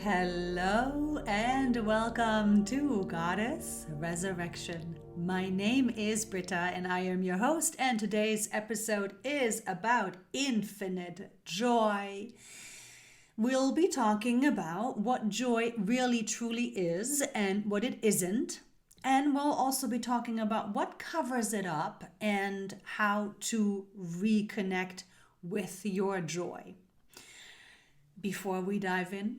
Hello and welcome to Goddess Resurrection. My name is Britta and I am your host, and today's episode is about infinite joy. We'll be talking about what joy really truly is and what it isn't, and we'll also be talking about what covers it up and how to reconnect with your joy. Before we dive in,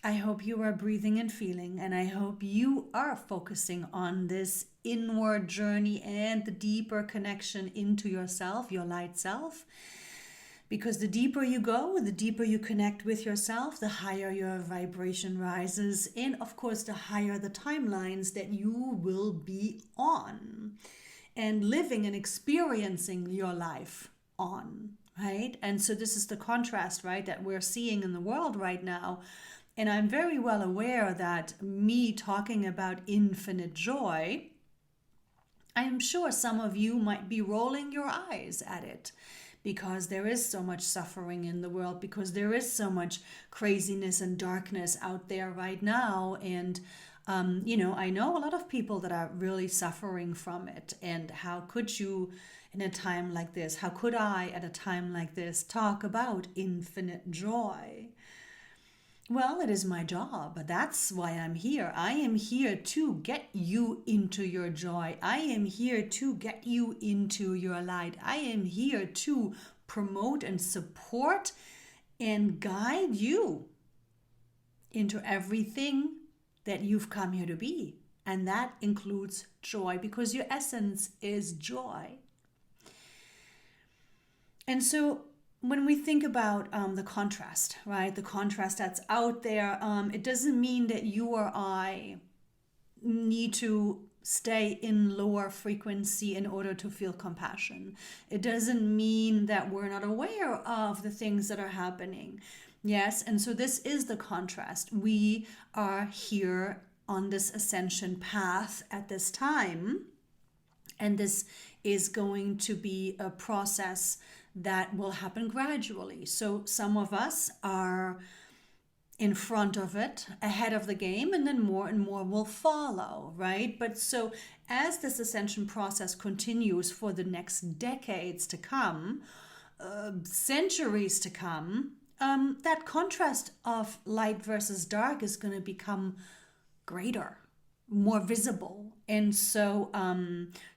I hope you are breathing and feeling, and I hope you are focusing on this inward journey and the deeper connection into yourself, your light self. Because the deeper you go, the deeper you connect with yourself, the higher your vibration rises, and of course, the higher the timelines that you will be on and living and experiencing your life on, right? And so this is the contrast, right, that we're seeing in the world right now. And I'm very well aware that me talking about infinite joy, I am sure some of you might be rolling your eyes at it because there is so much suffering in the world, because there is so much craziness and darkness out there right now. And, I know a lot of people that are really suffering from it. And how could you, in a time like this, how could I at a time like this talk about infinite joy? Well, it is my job. That's why I'm here. I am here to get you into your joy. I am here to get you into your light. I am here to promote and support and guide you into everything that you've come here to be. And that includes joy, because your essence is joy. And so when we think about the contrast, right, the contrast that's out there, it doesn't mean that you or I need to stay in lower frequency in order to feel compassion. It doesn't mean that we're not aware of the things that are happening. Yes, and so this is the contrast. We are here on this ascension path at this time, and this is going to be a process that will happen gradually. So some of us are in front of it, ahead of the game, and then more and more will follow, right? But so as this ascension process continues for the next decades to come, centuries to come, that contrast of light versus dark is going to become greater, more visible. And so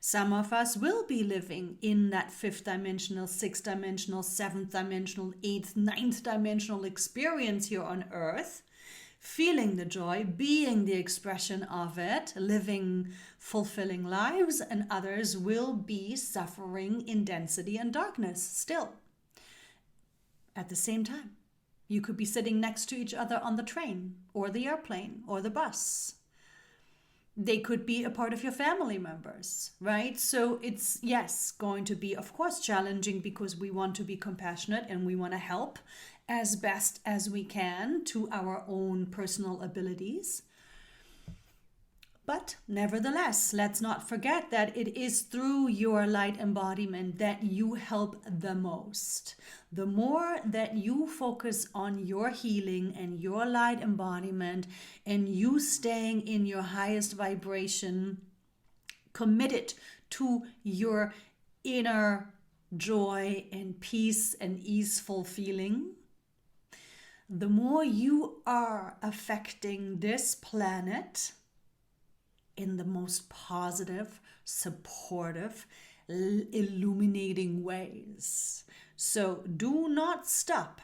some of us will be living in that fifth dimensional, sixth dimensional, seventh dimensional, eighth, ninth dimensional experience here on earth, feeling the joy, being the expression of it, living fulfilling lives, and others will be suffering in density and darkness still. At the same time, you could be sitting next to each other on the train or the airplane or the bus. They could be a part of your family members, right? So it's, yes, going to be, of course, challenging, because we want to be compassionate and we want to help as best as we can to our own personal abilities. But nevertheless, let's not forget that it is through your light embodiment that you help the most. The more that you focus on your healing and your light embodiment and you staying in your highest vibration, committed to your inner joy and peace and easeful feeling, the more you are affecting this planet in the most positive, supportive, illuminating ways. So do not stop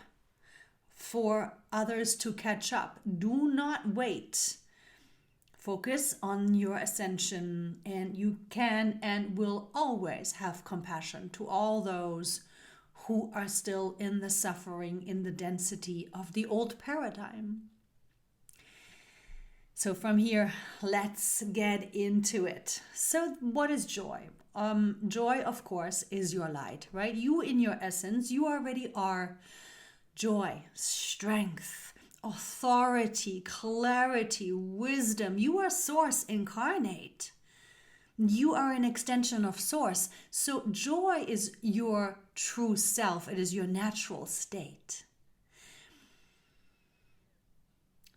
for others to catch up. Do not wait. Focus on your ascension, and you can and will always have compassion to all those who are still in the suffering, in the density of the old paradigm. So from here, let's get into it. So what is joy? Joy, of course, is your light, right? You in your essence, you already are joy, strength, authority, clarity, wisdom. You are source incarnate. You are an extension of source. So joy is your true self. It is your natural state.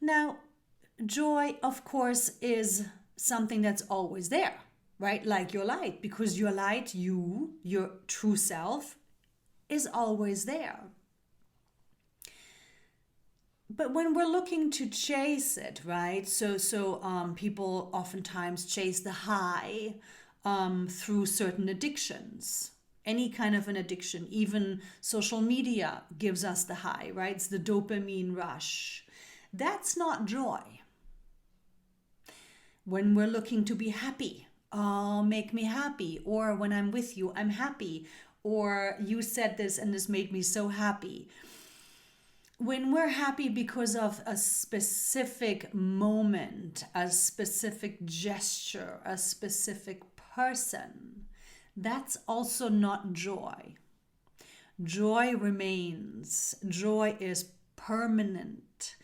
Now, joy, of course, is something that's always there, right? Like your light, because your light, your true self, is always there. But when we're looking to chase it, right? So people oftentimes chase the high through certain addictions. Any kind of an addiction, even social media gives us the high, right? It's the dopamine rush. That's not joy. When we're looking to be happy, oh, make me happy. Or when I'm with you, I'm happy. Or you said this and this made me so happy. When we're happy because of a specific moment, a specific gesture, a specific person, that's also not joy. Joy remains. Joy is permanent.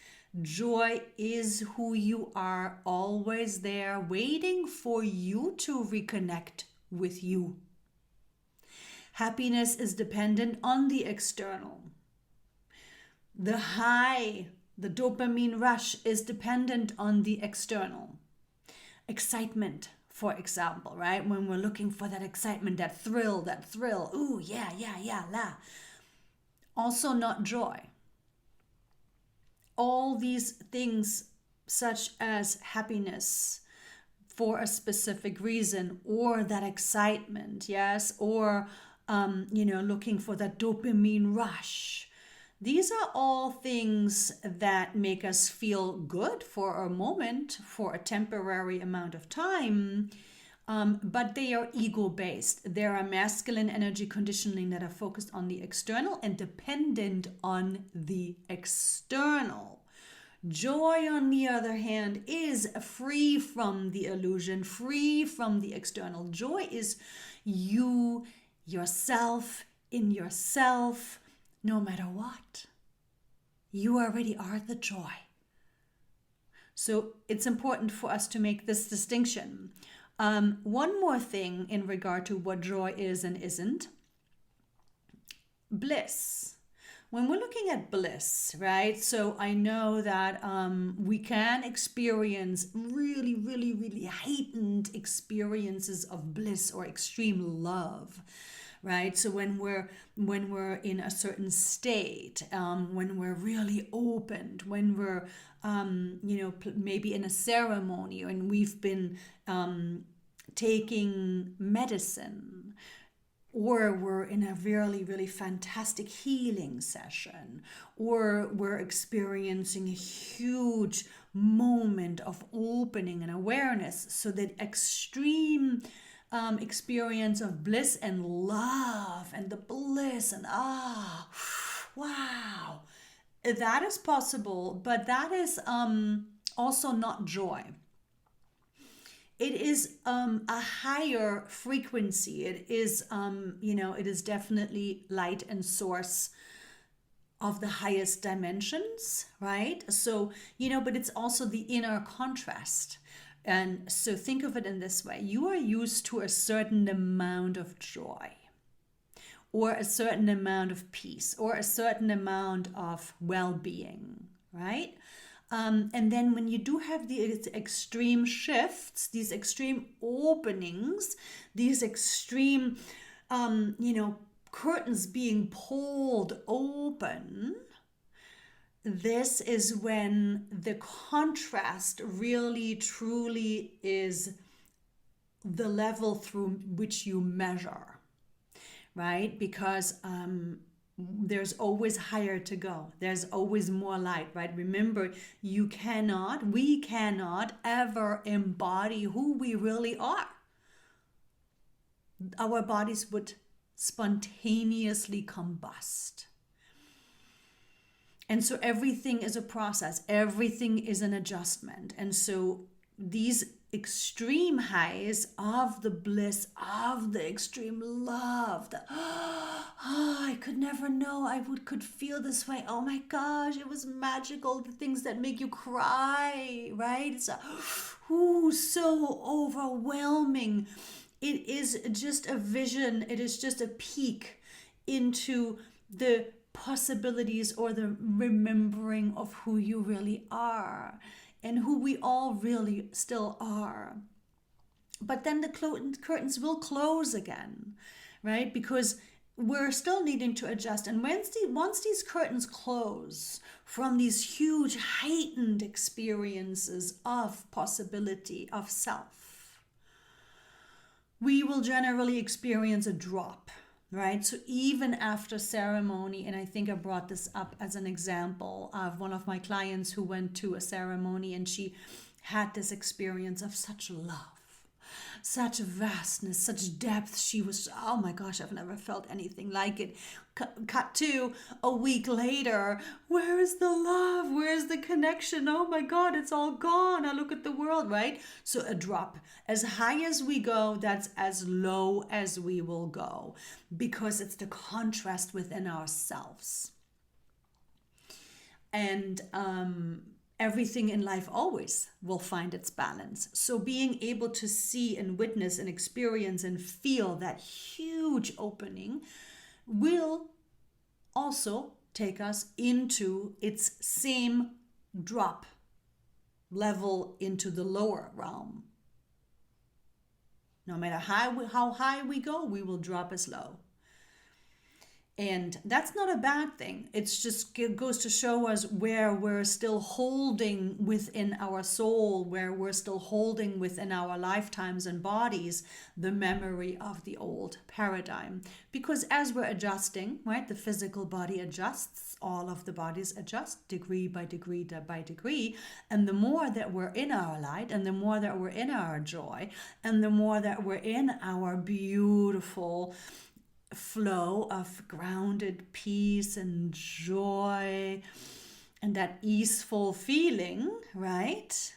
Joy is who you are, always there, waiting for you to reconnect with you. Happiness is dependent on the external. The high, the dopamine rush is dependent on the external. Excitement, for example, right? When we're looking for that excitement, that thrill, ooh, yeah, la. Also not joy. All these things, such as happiness for a specific reason, or that excitement, yes, or looking for that dopamine rush. These are all things that make us feel good for a moment, for a temporary amount of time, but they are ego-based. There are masculine energy conditioning that are focused on the external and dependent on the external. Joy, on the other hand, is free from the illusion, free from the external. Joy is you, yourself, in yourself, no matter what. You already are the joy. So it's important for us to make this distinction. One more thing in regard to what joy is and isn't. Bliss. When we're looking at bliss, right? So I know that we can experience really, really, really heightened experiences of bliss or extreme love, right? So when we're in a certain state, when we're really opened, when we're maybe in a ceremony and we've been taking medicine, or we're in a really, really fantastic healing session, or we're experiencing a huge moment of opening and awareness. So that extreme experience of bliss and love and the bliss and wow, that is possible, but that is also not joy. It is a higher frequency. It is, it is definitely light and source of the highest dimensions, right? So, but it's also the inner contrast. And so think of it in this way. You are used to a certain amount of joy, or a certain amount of peace, or a certain amount of well-being, right? And then when you do have these extreme shifts, these extreme openings, these extreme, curtains being pulled open, this is when the contrast really, truly is the level through which you measure, right? Because there's always higher to go. There's always more light, right? Remember, we cannot ever embody who we really are. Our bodies would spontaneously combust. And so everything is a process. Everything is an adjustment. And so these extreme highs of the bliss, of the extreme love, I could never know I could feel this way. Oh my gosh, it was magical. The things that make you cry, right? It's so overwhelming. It is just a vision. It is just a peek into the possibilities or the remembering of who you really are and who we all really still are. But then the curtains will close again, right? Because we're still needing to adjust. And once these curtains close from these huge heightened experiences of possibility, of self, we will generally experience a drop, right? So even after ceremony, and I think I brought this up as an example of one of my clients who went to a ceremony and she had this experience of such love, such vastness, such depth. She was, oh my gosh, I've never felt anything like it. Cut to a week later, where is the love? Where's the connection? Oh my God, it's all gone. I look at the world, right? So a drop. As high as we go, that's as low as we will go, because it's the contrast within ourselves. And everything in life always will find its balance. So being able to see and witness and experience and feel that huge opening will also take us into its same drop level into the lower realm. No matter how high we go, we will drop as low. And that's not a bad thing. It's just, it goes to show us where we're still holding within our soul, where we're still holding within our lifetimes and bodies the memory of the old paradigm. Because as we're adjusting, right, the physical body adjusts, all of the bodies adjust degree by degree by degree. And the more that we're in our light, and the more that we're in our joy, and the more that we're in our beautiful flow of grounded peace and joy and that easeful feeling, right?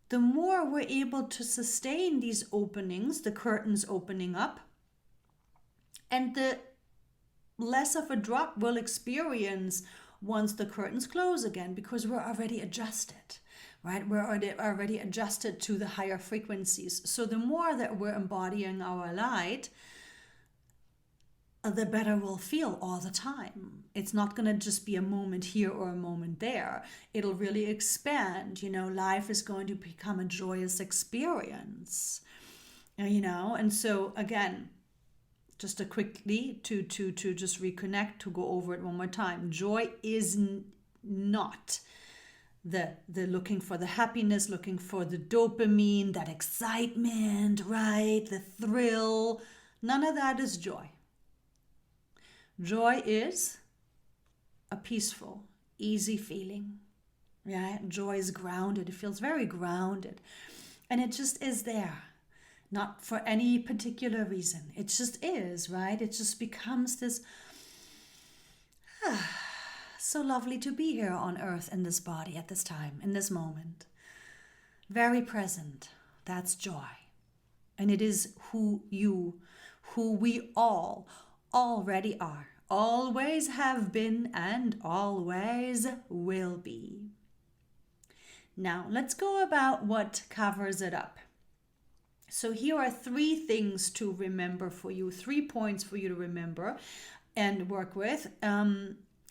The more we're able to sustain these openings, the curtains opening up, and the less of a drop we'll experience once the curtains close again, because we're already adjusted. Right? We're already adjusted to the higher frequencies. So the more that we're embodying our light, the better we'll feel all the time. It's not going to just be a moment here or a moment there. It'll really expand. Life is going to become a joyous experience. And so again, just to quickly to just reconnect, to go over it one more time. Joy is not the looking for the happiness, looking for the dopamine, that excitement, right? The thrill. None of that is joy. Joy is a peaceful, easy feeling. Yeah, joy is grounded. It feels very grounded. And it just is there. Not for any particular reason. It just is, right? It just becomes this so lovely to be here on earth in this body at this time, in this moment. Very present. That's joy. And it is who we all already are, always have been, and always will be. Now, let's go about what covers it up. So here are 3 things to remember for you, 3 points for you to remember and work with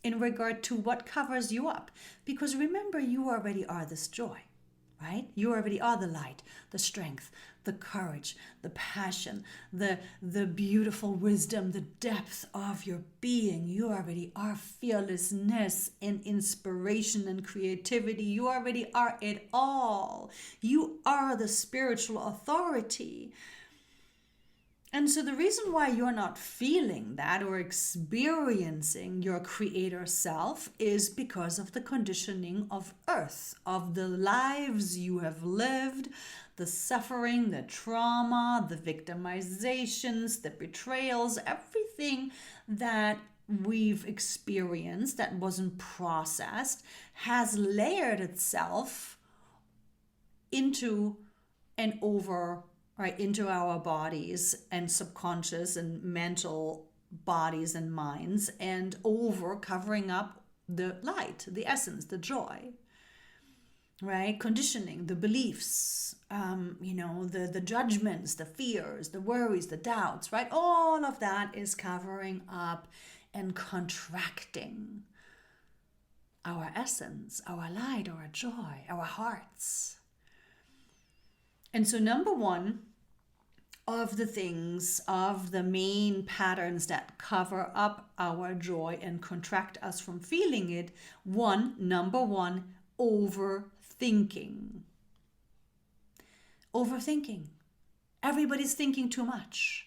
in regard to what covers you up. Because remember, you already are this joy, right? You already are the light, the strength, the courage, the passion, the beautiful wisdom, the depth of your being. You already are fearlessness and inspiration and creativity. You already are it all. You are the spiritual authority. And so the reason why you're not feeling that or experiencing your creator self is because of the conditioning of earth, of the lives you have lived, the suffering, the trauma, the victimizations, the betrayals, everything that we've experienced that wasn't processed has layered itself into and over, right, into our bodies and subconscious and mental bodies and minds, and over covering up the light, the essence, the joy, right? Conditioning, the beliefs, the judgments, the fears, the worries, the doubts, right? All of that is covering up and contracting our essence, our light, our joy, our hearts. And so number one of the things, of the main patterns that cover up our joy and contract us from feeling it, number one, overthinking. Overthinking. Everybody's thinking too much.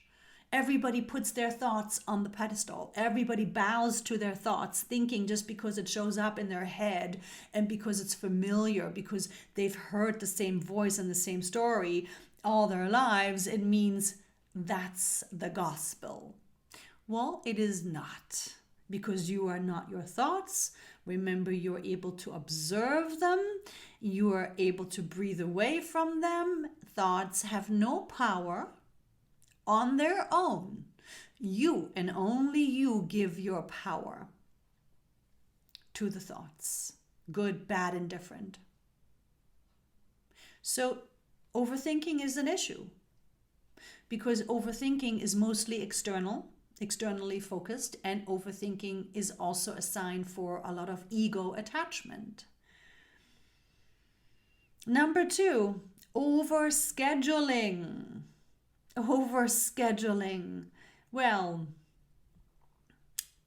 Everybody puts their thoughts on the pedestal. Everybody bows to their thoughts, thinking just because it shows up in their head and because it's familiar, because they've heard the same voice and the same story all their lives, it means that's the gospel. Well, it is not, because you are not your thoughts. Remember, you're able to observe them. You are able to breathe away from them. Thoughts have no power on their own. You and only you give your power to the thoughts, good, bad, and different. So overthinking is an issue because overthinking is mostly externally focused, and overthinking is also a sign for a lot of ego attachment. Number two, overscheduling. Overscheduling. Well,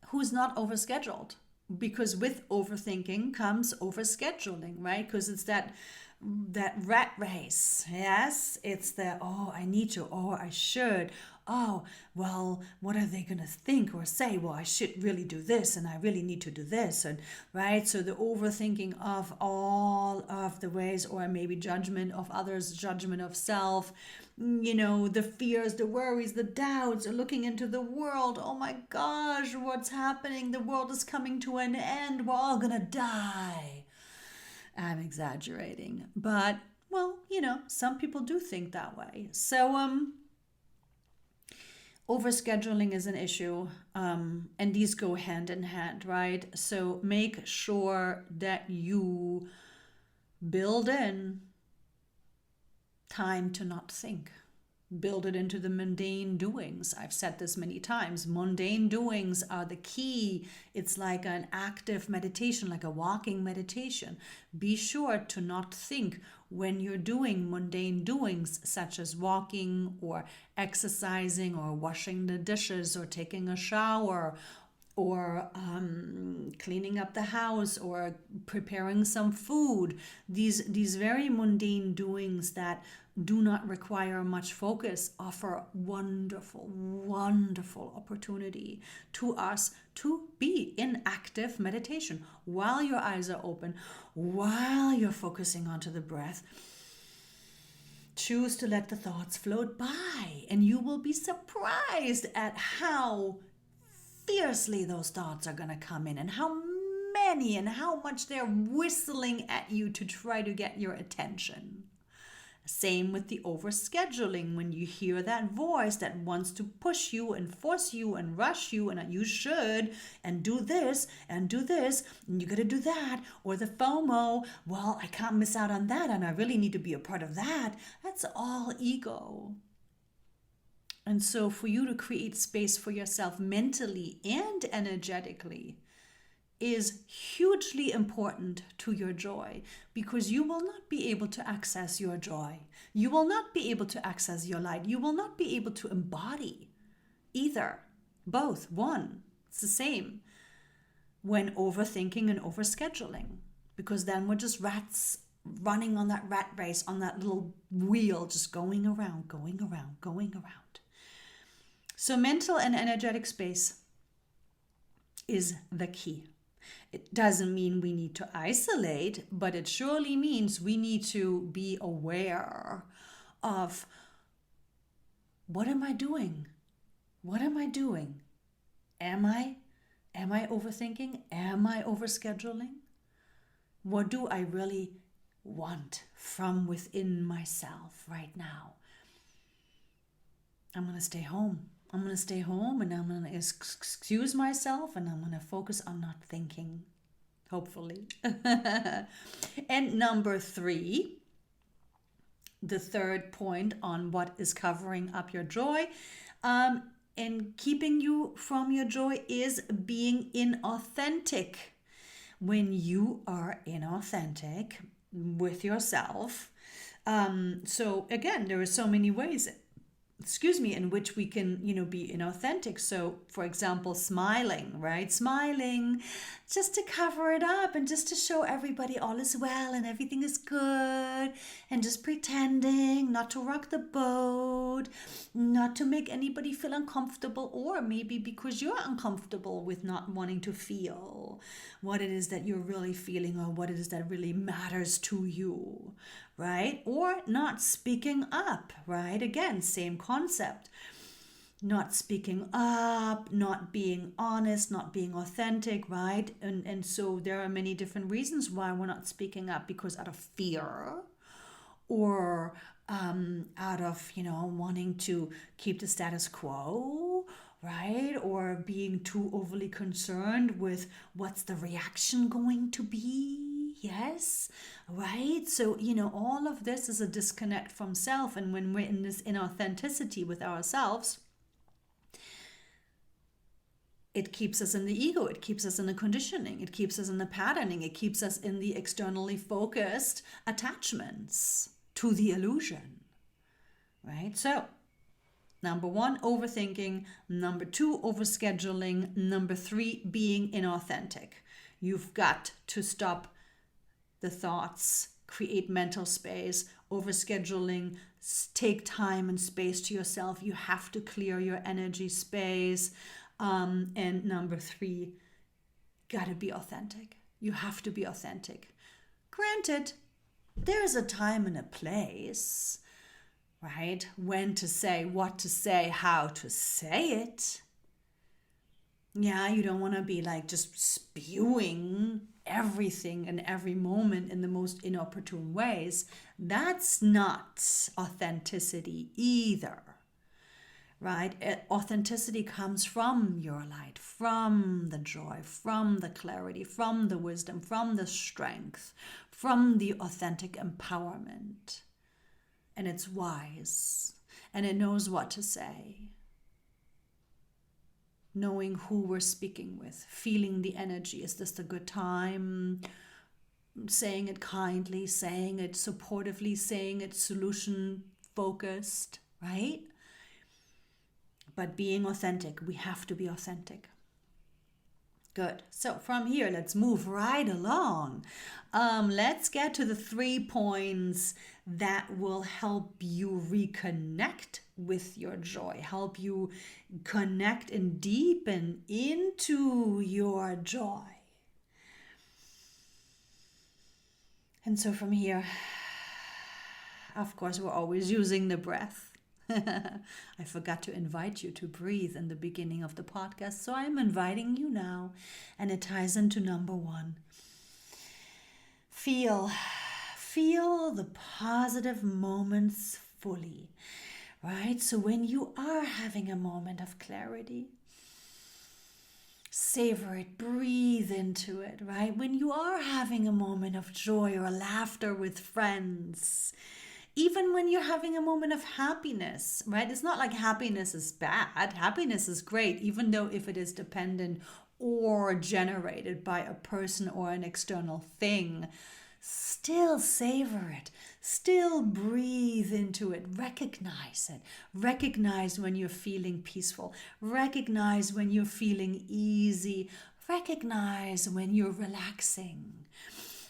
who's not overscheduled? Because with overthinking comes overscheduling, right? Because it's that rat race. Yes, it's the, oh, I need to, oh, I should. Oh, well, what are they going to think or say? Well, I should really do this and I really need to do this. And right. So the overthinking of all of the ways, or maybe judgment of others, judgment of self, the fears, the worries, the doubts, looking into the world. Oh my gosh, what's happening? The world is coming to an end. We're all going to die. I'm exaggerating, but well, some people do think that way. So, overscheduling is an issue, and these go hand in hand, right? So make sure that you build in time to not think. Build it into the mundane doings. I've said this many times. Mundane doings are the key. It's like an active meditation, like a walking meditation. Be sure to not think when you're doing mundane doings, such as walking or exercising or washing the dishes or taking a shower or cleaning up the house or preparing some food. These very mundane doings that do not require much focus offer wonderful, wonderful opportunity to us to be in active meditation while your eyes are open, while you're focusing onto the breath. Choose to let the thoughts float by, and you will be surprised at how fiercely those thoughts are going to come in, and how many and how much they're whistling at you to try to get your attention. Same with the overscheduling. When you hear that voice that wants to push you and force you and rush you, and you should, and do this, and you got to do that, or the FOMO, well, I can't miss out on that, and I really need to be a part of that. That's all ego. And so for you to create space for yourself mentally and energetically is hugely important to your joy, because you will not be able to access your joy. You will not be able to access your light. You will not be able to embody either. Both. One. It's the same when overthinking and overscheduling, because then we're just rats running on that rat race, on that little wheel, just going around, going around, going around. So mental and energetic space is the key. It doesn't mean we need to isolate, but it surely means we need to be aware of, what am I doing? What am I doing? Am I overthinking? Am I overscheduling? What do I really want from within myself right now? I'm going to stay home. I'm going to stay home, and I'm going to excuse myself, and I'm going to focus on not thinking, hopefully. And number 3, the third point on what is covering up your joy, and keeping you from your joy is being inauthentic. When you are inauthentic with yourself, so again, there are so many ways, in which we can, be inauthentic. So, for example, smiling, right? Smiling just to cover it up and just to show everybody all is well and everything is good, and just pretending not to rock the boat, not to make anybody feel uncomfortable, or maybe because you're uncomfortable with not wanting to feel what it is that you're really feeling or what it is that really matters to you, right? Or not speaking up, right? Again, same concept. Not speaking up, not being honest, not being authentic, right? And so there are many different reasons why we're not speaking up, because out of fear, or out of, wanting to keep the status quo, right? Or being too overly concerned with what's the reaction going to be. Yes, right? So, all of this is a disconnect from self. And when we're in this inauthenticity with ourselves, it keeps us in the ego, it keeps us in the conditioning, it keeps us in the patterning, it keeps us in the externally focused attachments to the illusion, right? So, number 1, overthinking. Number 2, overscheduling. Number 3, being inauthentic. You've got to stop the thoughts, create mental space. Overscheduling, take time and space to yourself. You have to clear your energy space. And number 3, gotta be authentic. You have to be authentic. Granted, there's a time and a place, right? When to say, what to say, how to say it. Yeah, you don't want to be like just spewing everything and every moment in the most inopportune ways. That's not authenticity either, right? Authenticity comes from your light, from the joy, from the clarity, from the wisdom, from the strength, from the authentic empowerment. And it's wise, and it knows what to say. Knowing who we're speaking with, feeling the energy. Is this a good time? Saying it kindly, saying it supportively, saying it solution focused, right? But being authentic, we have to be authentic. Good. So from here, let's move right along. Let's get to the 3 points that will help you reconnect with your joy, help you connect and deepen into your joy. And so from here, of course, we're always using the breath. I forgot to invite you to breathe in the beginning of the podcast, so I'm inviting you now, and it ties into number 1. Feel the positive moments fully, right? So when you are having a moment of clarity, savor it, breathe into it, right? When you are having a moment of joy or laughter with friends, even when you're having a moment of happiness, right? It's not like happiness is bad. Happiness is great, even though if it is dependent or generated by a person or an external thing. Still savor it. Still breathe into it. Recognize it. Recognize when you're feeling peaceful. Recognize when you're feeling easy. Recognize when you're relaxing.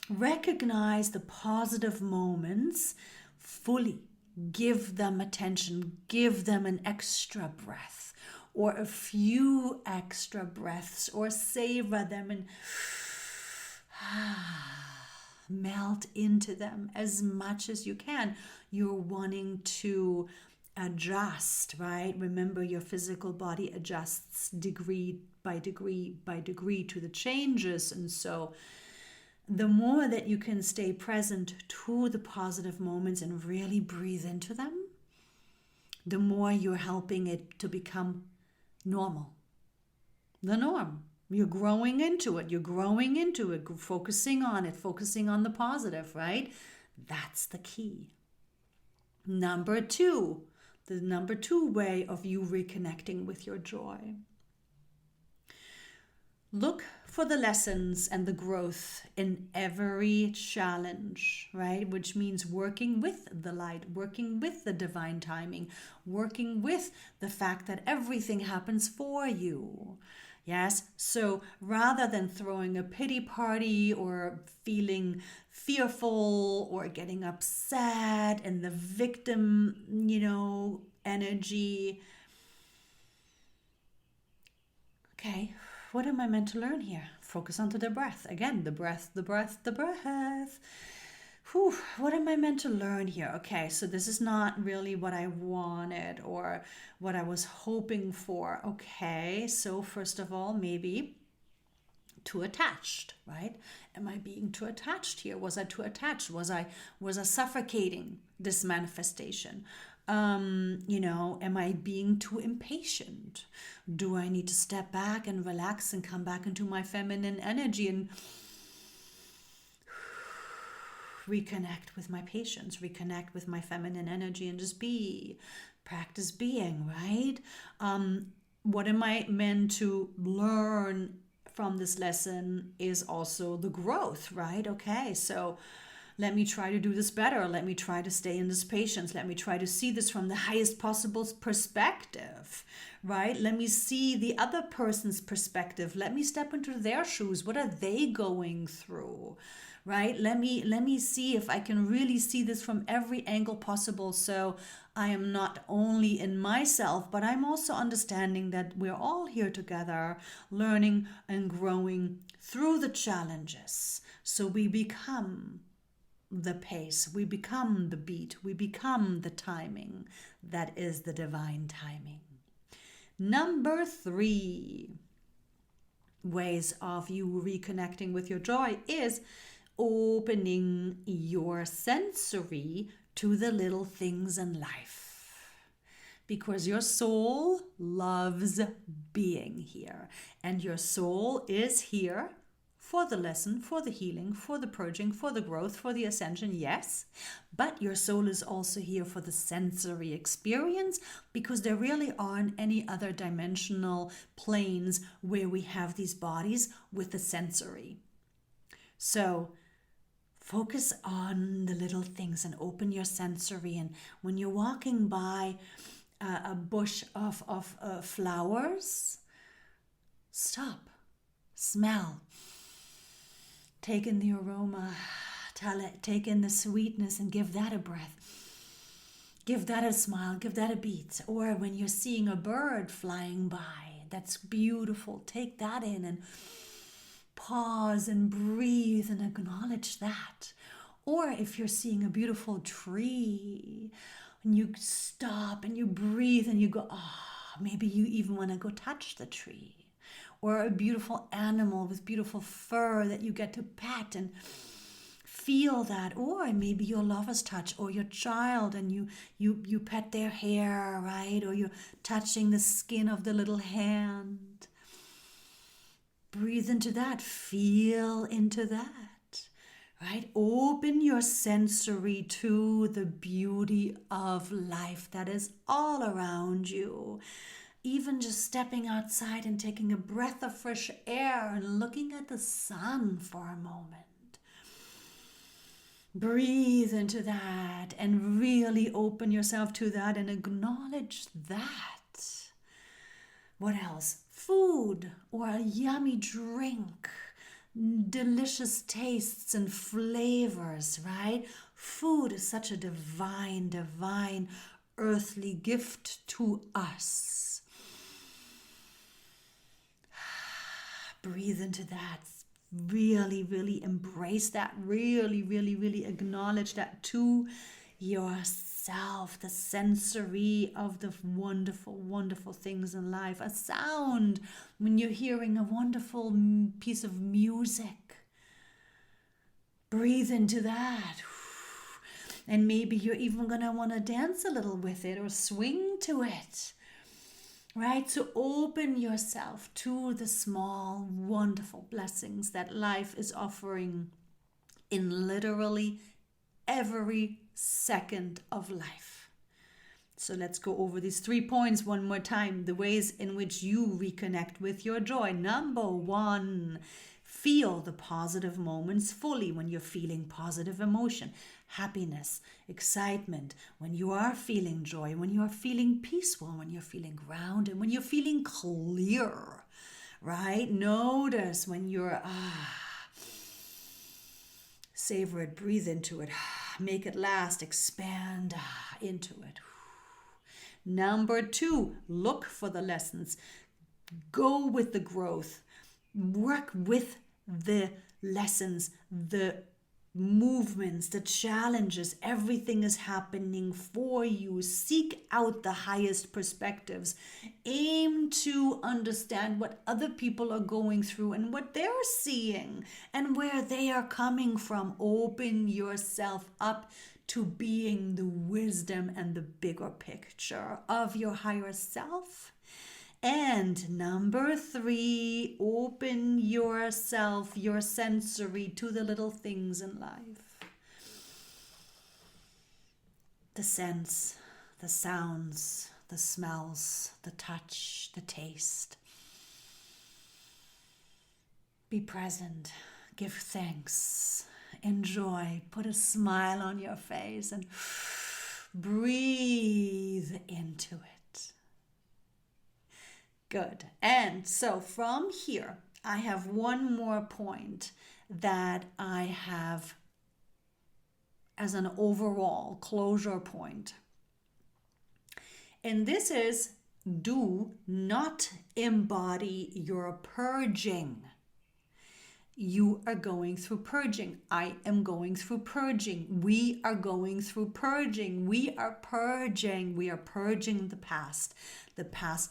Recognize the positive moments fully. Give them attention. Give them an extra breath or a few extra breaths, or savor them and melt into them as much as you can. You're wanting to adjust, right? Remember, your physical body adjusts degree by degree by degree to the changes. And so the more that you can stay present to the positive moments and really breathe into them, the more you're helping it to become normal. The norm. You're growing into it. You're growing into it, focusing on it, focusing on the positive, right? That's the key. Number 2, The number 2 way of you reconnecting with your joy. Look for the lessons and the growth in every challenge, right? Which means working with the light, working with the divine timing, working with the fact that everything happens for you. Yes, so rather than throwing a pity party or feeling fearful or getting upset and the victim, energy. Okay, what am I meant to learn here? Focus onto the breath. Again, the breath, the breath, the breath. Whew, what am I meant to learn here? Okay, so this is not really what I wanted or what I was hoping for. Okay, so first of all, maybe too attached, right? Am I being too attached here? Was I too attached? Was I suffocating this manifestation? Am I being too impatient? Do I need to step back and relax and come back into my feminine energy and reconnect with my patience, reconnect with my feminine energy and just practice being, right? What am I meant to learn from this lesson is also the growth, right? Okay, so let me try to do this better. Let me try to stay in this patience. Let me try to see this from the highest possible perspective, right? Let me see the other person's perspective. Let me step into their shoes. What are they going through, right? Let me see if I can really see this from every angle possible. So I am not only in myself, but I'm also understanding that we're all here together, learning and growing through the challenges. So we become the pace, we become the beat, we become the timing that is the divine timing. Number 3 ways of you reconnecting with your joy is opening your sensory to the little things in life. Because your soul loves being here, and your soul is here for the lesson, for the healing, for the purging, for the growth, for the ascension, yes. But your soul is also here for the sensory experience, because there really aren't any other dimensional planes where we have these bodies with the sensory. So focus on the little things and open your sensory. And when you're walking by a bush of flowers, stop, smell. Take in the aroma, take in the sweetness and give that a breath. Give that a smile, give that a beat. Or when you're seeing a bird flying by, that's beautiful, take that in and pause and breathe and acknowledge that. Or if you're seeing a beautiful tree and you stop and you breathe and you go, maybe you even want to go touch the tree. Or a beautiful animal with beautiful fur that you get to pet and feel that. Or maybe your lover's touch, or your child and you pet their hair, right? Or you're touching the skin of the little hand. Breathe into that, feel into that, right? Open your sensory to the beauty of life that is all around you. Even just stepping outside and taking a breath of fresh air and looking at the sun for a moment. Breathe into that and really open yourself to that and acknowledge that. What else? Food or a yummy drink. Delicious tastes and flavors, right? Food is such a divine, earthly gift to us. Breathe into that. Really embrace that. Really acknowledge that to yourself. The sensory of the wonderful things in life. A sound when you're hearing a wonderful piece of music. Breathe into that. And maybe you're even going to want to dance a little with it or swing to it. Right? So open yourself to the small, wonderful blessings that life is offering in literally every second of life. So let's go over these 3 points one more time. The ways in which you reconnect with your joy. Number 1, feel the positive moments fully when you're feeling positive emotion, happiness, excitement, when you are feeling joy, when you are feeling peaceful, when you're feeling grounded, when you're feeling clear, right? Notice when you're, savor it, breathe into it, make it last, expand into it. Number 2, look for the lessons. Go with the growth. Work with the lessons, the movements, the challenges. Everything is happening for you. Seek out the highest perspectives. Aim to understand what other people are going through and what they're seeing and where they are coming from. Open yourself up to being the wisdom and the bigger picture of your higher self. And number 3, open yourself, your sensory, to the little things in life. The scents, the sounds, the smells, the touch, the taste. Be present, give thanks, enjoy, put a smile on your face and breathe into it. Good. And so from here, I have one more point that I have as an overall closure point. And this is, do not embody your purging. You are going through purging. I am going through purging. We are going through purging. We are purging. We are purging the past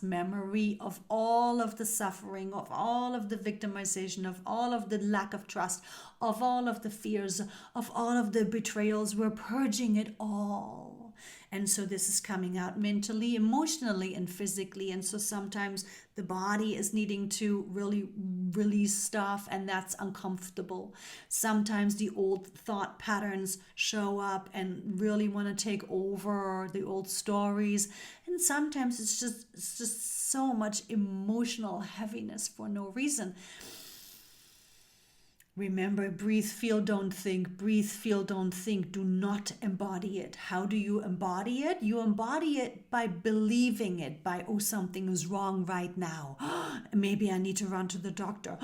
memory of all of the suffering, of all of the victimization, of all of the lack of trust, of all of the fears, of all of the betrayals. We're purging it all. And so this is coming out mentally, emotionally, and physically. And so sometimes the body is needing to really release stuff, and that's uncomfortable. Sometimes the old thought patterns show up and really want to take over, the old stories. And sometimes it's just so much emotional heaviness for no reason. Remember, breathe, feel, don't think. Breathe, feel, don't think. Do not embody it. How do you embody it? You embody it by believing it, by, oh, something is wrong right now. Maybe I need to run to the doctor.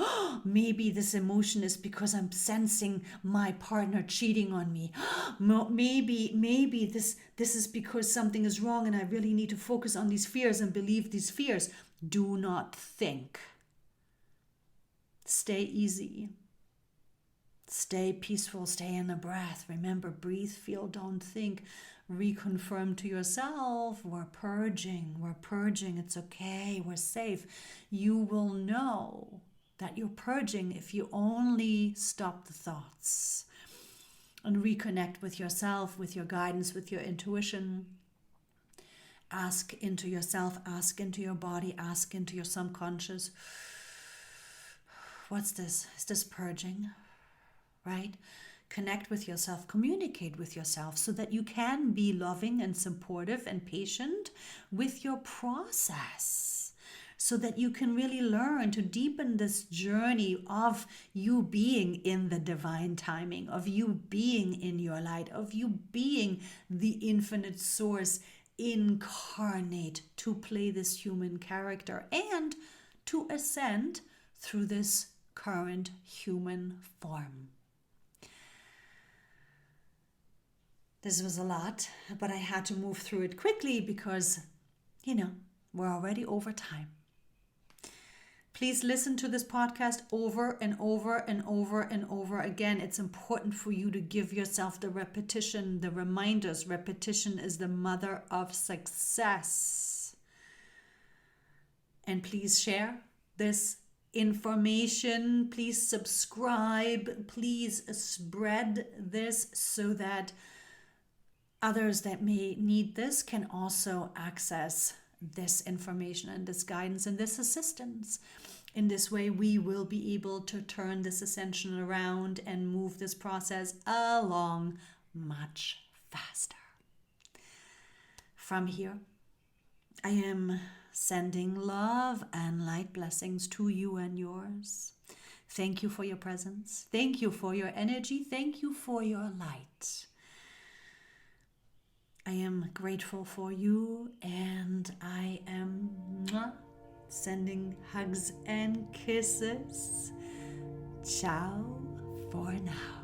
Maybe this emotion is because I'm sensing my partner cheating on me. Maybe this is because something is wrong and I really need to focus on these fears and believe these fears. Do not think. Stay easy. Stay peaceful, stay in the breath. Remember, breathe, feel, don't think. Reconfirm to yourself, we're purging, it's okay, we're safe. You will know that you're purging if you only stop the thoughts and reconnect with yourself, with your guidance, with your intuition. Ask into yourself, ask into your body, ask into your subconscious. What's this? Is this purging? Right? Connect with yourself, communicate with yourself so that you can be loving and supportive and patient with your process, so that you can really learn to deepen this journey of you being in the divine timing, of you being in your light, of you being the infinite source incarnate to play this human character and to ascend through this current human form. This was a lot, but I had to move through it quickly because, we're already over time. Please listen to this podcast over and over and over and over again. It's important for you to give yourself the repetition, the reminders. Repetition is the mother of success. And please share this information. Please subscribe. Please spread this so that others that may need this can also access this information and this guidance and this assistance. In this way, we will be able to turn this ascension around and move this process along much faster. from here, I am sending love and light blessings to you and yours. Thank you for your presence. Thank you for your energy. Thank you for your light. I am grateful for you, and I am sending hugs and kisses. Ciao for now.